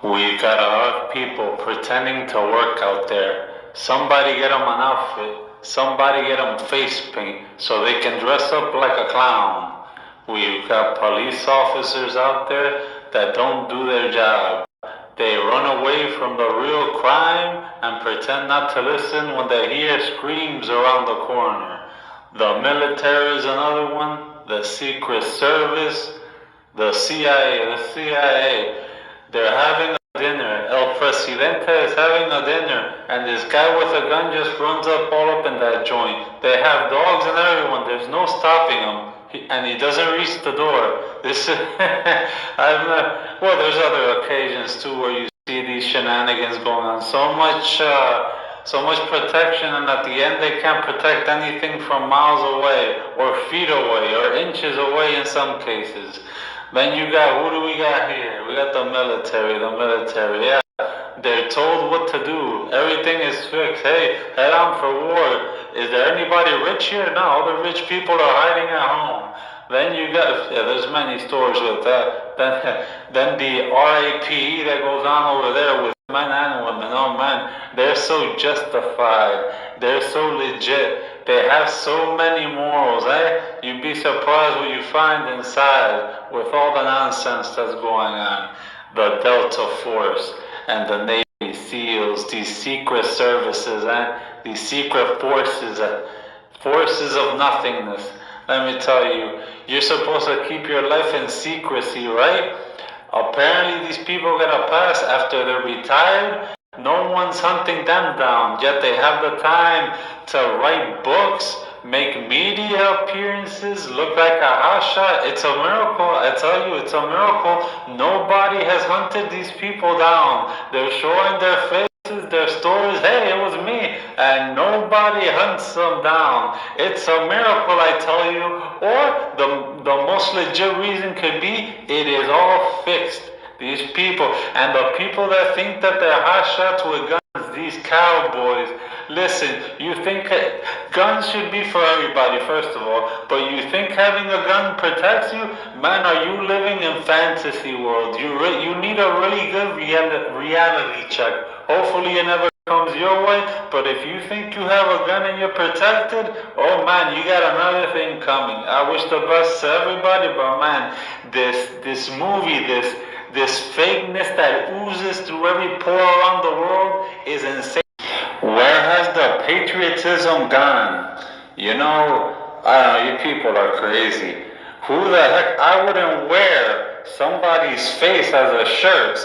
We got a lot of people pretending to work out there. Somebody get them an outfit. Somebody get them face paint so they can dress up like a clown. We've got police officers out there that don't do their job. They run away from the real crime and pretend not to listen when they hear screams around the corner. The military is another one. The Secret Service, the CIA, they're having a dinner. El Presidente is having a dinner, and this guy with a gun just runs up all up in that joint. They have dogs and everyone. There's no stopping him, and he doesn't reach the door. This is, well, there's other occasions too where you see these shenanigans going on. So much protection, and at the end they can't protect anything from miles away, or feet away, or inches away in some cases. Then who do we got here? We got the military, yeah. They're told what to do. Everything is fixed. Hey, head on for war. Is there anybody rich here? No, all the rich people are hiding at home. Then there's many stories with that. Then the RAPE that goes on over there with men and women. Oh man, they're so justified. They're so legit. They have so many morals, eh? You'd be surprised what you find inside with all the nonsense that's going on. The Delta Force and the Navy SEALs, these secret services, eh? These secret forces, forces of nothingness. Let me tell you, you're supposed to keep your life in secrecy, right? Apparently these people get a pass after they're retired. No one's hunting them down, yet they have the time to write books, make media appearances, look like a hotshot. It's a miracle. I tell you, it's a miracle. Nobody has hunted these people down. They're showing their faces, their stories. Hey, it was me. And nobody hunts them down. It's a miracle, I tell you. Or the most legit reason could be it is all fixed. These people, and the people that think that they're hotshots with guns, these cowboys. Listen, you think guns should be for everybody, first of all, but you think having a gun protects you? Man, are you living in fantasy world? You need a really good reality check. Hopefully it never comes your way, but if you think you have a gun and you're protected, oh man, you got another thing coming. I wish the best to everybody, but man, this movie, this fakeness that oozes through every pore around the world is insane. Where has the patriotism gone? You know, I don't know, you people are crazy. Who the heck? I wouldn't wear somebody's face as a shirt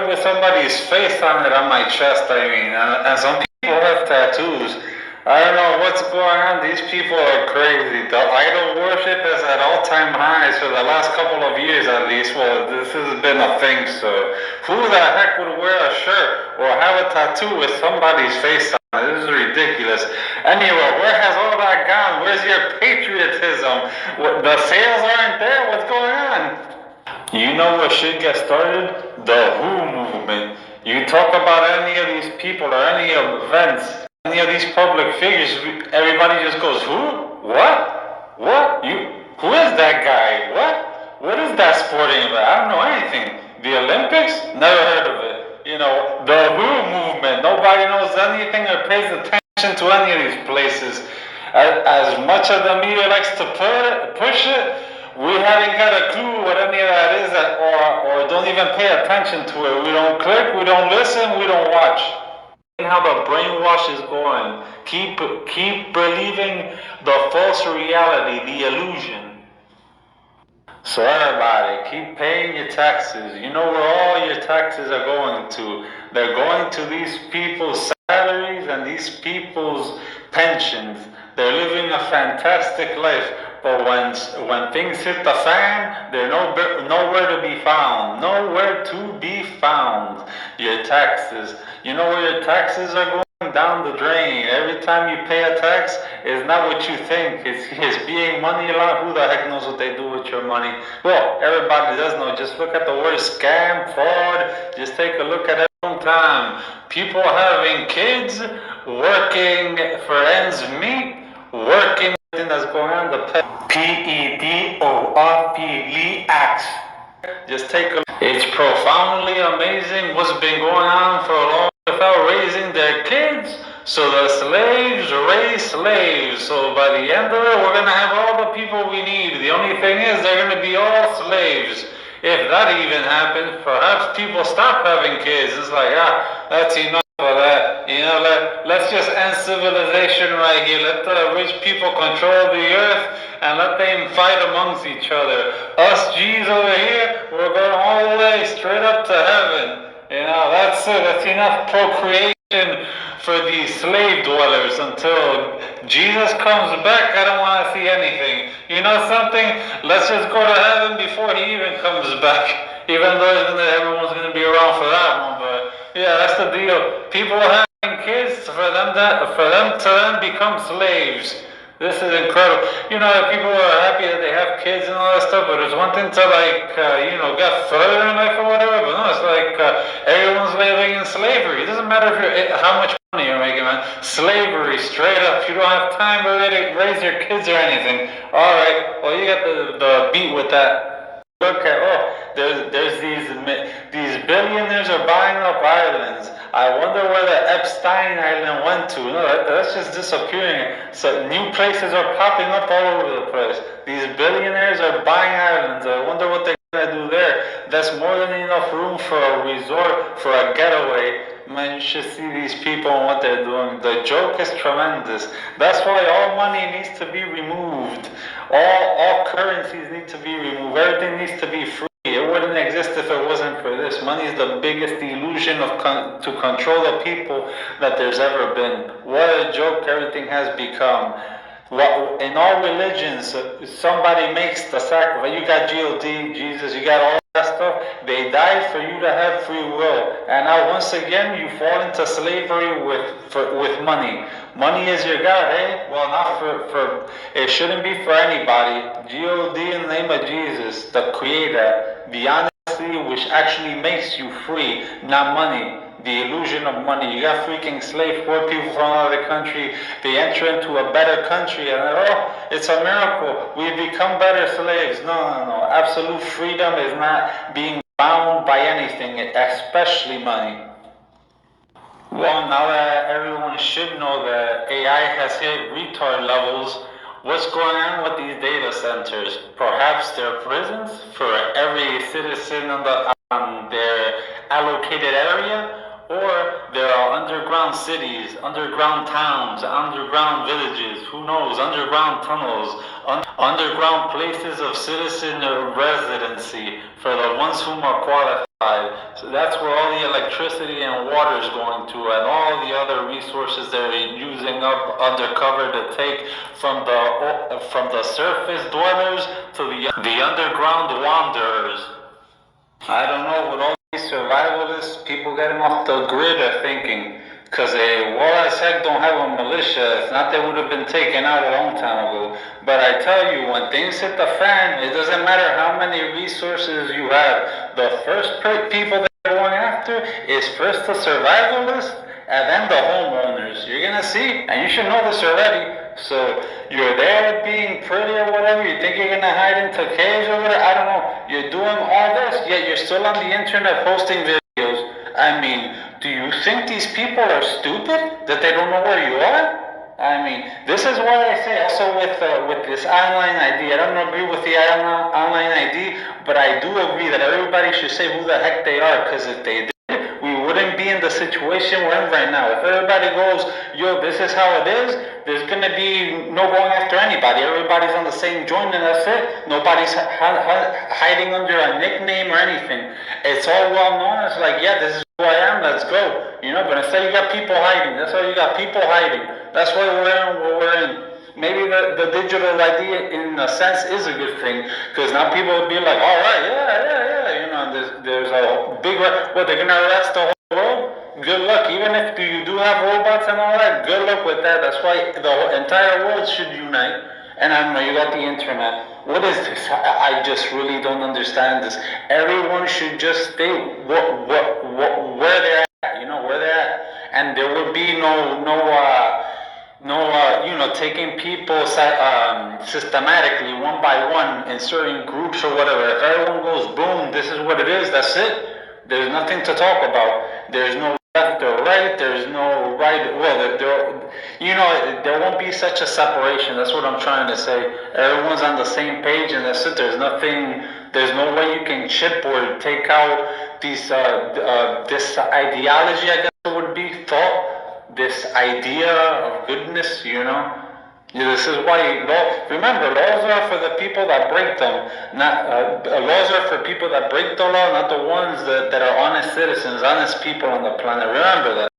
with somebody's face on it on my chest, I mean. And some people have tattoos. I don't know what's going on. These people are crazy. The idol worship is at all-time highs for the last couple of years at least. Well, this has been a thing, so who the heck would wear a shirt or have a tattoo with somebody's face on it? This is ridiculous. Anyway, where has all that gone? Where's your patriotism? The sales aren't there? What's going on? You know what should get started? The Who movement. You talk about any of these people or any events, any of these public figures, everybody just goes, who? What? What? Who is that guy? What? What is that sporting event? I don't know anything. The Olympics? Never heard of it. You know, the Who movement. Nobody knows anything or pays attention to any of these places. As much as the media likes to push it, we haven't got a clue what any of that is, or don't even pay attention to it. We don't click, we don't listen, we don't watch. How the brainwash is going. Keep believing the false reality, the illusion. So everybody, keep paying your taxes. You know where all your taxes are going to. They're going to these people's salaries and these people's pensions. They're living a fantastic life. But when things hit the fan, they're nowhere to be found. Nowhere to be found. Your taxes. You know where your taxes are going? Down the drain. Every time you pay a tax, it's not what you think. It's being money laundered. Who the heck knows what they do with your money? Well, everybody does know. Just look at the word scam, fraud. Just take a look at it all the time. People having kids, working for ends meet, working that's going on, the PEDORPE acts. Just take a look. It's profoundly amazing what's been going on for a long time without raising their kids. So the slaves raise slaves. So by the end of it, we're going to have all the people we need. The only thing is they're going to be all slaves. If that even happens, perhaps people stop having kids. It's like, that's enough of that. Let's just end civilization right here. Let the rich people control the earth and let them fight amongst each other. Us G's over here, we're going all the way straight up to heaven. That's it. That's enough procreation for these slave dwellers until Jesus comes back. I don't want to see anything. You know something? Let's just go to heaven before he even comes back. Even though everyone's going to be around for that one, but yeah, that's the deal. People having kids for them to then become slaves. This is incredible. People are happy that they have kids and all that stuff, but it's one thing to get further in life or whatever. But no, it's like everyone's living in slavery. It doesn't matter how much money you're making, man. Slavery, straight up. You don't have time to raise your kids or anything. All right. Well, you got the beat with that. Look at there's these billionaires are buying up islands. I wonder where the Epstein Island went to. No, that's just disappearing. So new places are popping up all over the place. These billionaires are buying islands. I wonder what they're gonna do there. That's more than enough room for a resort, for a getaway. Man, you should see these people and what they're doing. The joke is tremendous. That's why all money needs to be removed. All currencies need to be removed. Everything needs to be free. It wouldn't exist if it wasn't for this. Money is the biggest illusion to control the people that there's ever been. What a joke everything has become. In all religions, somebody makes the sacrifice. You got God, Jesus, you got all that stuff. They died for you to have free will. And now once again, you fall into slavery with money. Money is your God, eh? Well, not for it shouldn't be for anybody. God in the name of Jesus, the Creator, the honesty which actually makes you free, not money. The illusion of money. You got freaking poor people from another country. They enter into a better country and it's a miracle. We've become better slaves. No. Absolute freedom is not being bound by anything, especially money. Well, now that everyone should know that AI has hit retard levels, what's going on with these data centers? Perhaps they're prisons for every citizen on their allocated area? Or there are underground cities, underground towns, underground villages, who knows, underground tunnels, underground places of citizen residency for the ones whom are qualified. So that's where all the electricity and water is going to, and all the other resources they're using up undercover to take from the surface dwellers to the underground wanderers. I don't know what all these survivalists, people getting off the grid are thinking. Because a war as heck don't have a militia. If not, they would have been taken out a long time ago. But I tell you, when things hit the fan, it doesn't matter how many resources you have. The first people that they're going after is first the survivalists and then the homeowners. You're going to see, and you should know this already. So you're there being pretty or whatever, you think you're gonna hide into caves or whatever, I don't know. You're doing all this, yet you're still on the internet posting videos. I mean, do you think these people are stupid? That they don't know where you are? I mean, this is why I say also with this online ID, I don't agree with the online ID, but I do agree that everybody should say who the heck they are, because if they we wouldn't be in the situation we're in right now. If everybody goes, yo, this is how it is, there's going to be no going after anybody. Everybody's on the same joint and that's it. Nobody's hiding under a nickname or anything. It's all well known. It's like, yeah, this is who I am, let's go. But instead you got people hiding. That's why you got people hiding. That's why we're in what we're in. Maybe the digital ID in a sense is a good thing, because now people will be like, all right, yeah. There's a big, what, they're gonna arrest the whole world? Good luck. Even if you do have robots and all that, good luck with that. That's why the entire world should unite. And I don't know, you got the internet. What is this? I just really don't understand this. Everyone should just stay where they're at, where they're at. And there would be no taking people systematically, one by one, in certain groups or whatever. If everyone goes, boom, this is what it is, that's it. There's nothing to talk about. There's no left or right. There's no right. Well, there won't be such a separation. That's what I'm trying to say. Everyone's on the same page, and that's it. There's nothing. There's no way you can chip or take out these this ideology, I guess it would be thought. This idea of goodness, This is why remember, laws are for the people that break them. Not laws are for people that break the law, not the ones that are honest citizens, honest people on the planet. Remember that.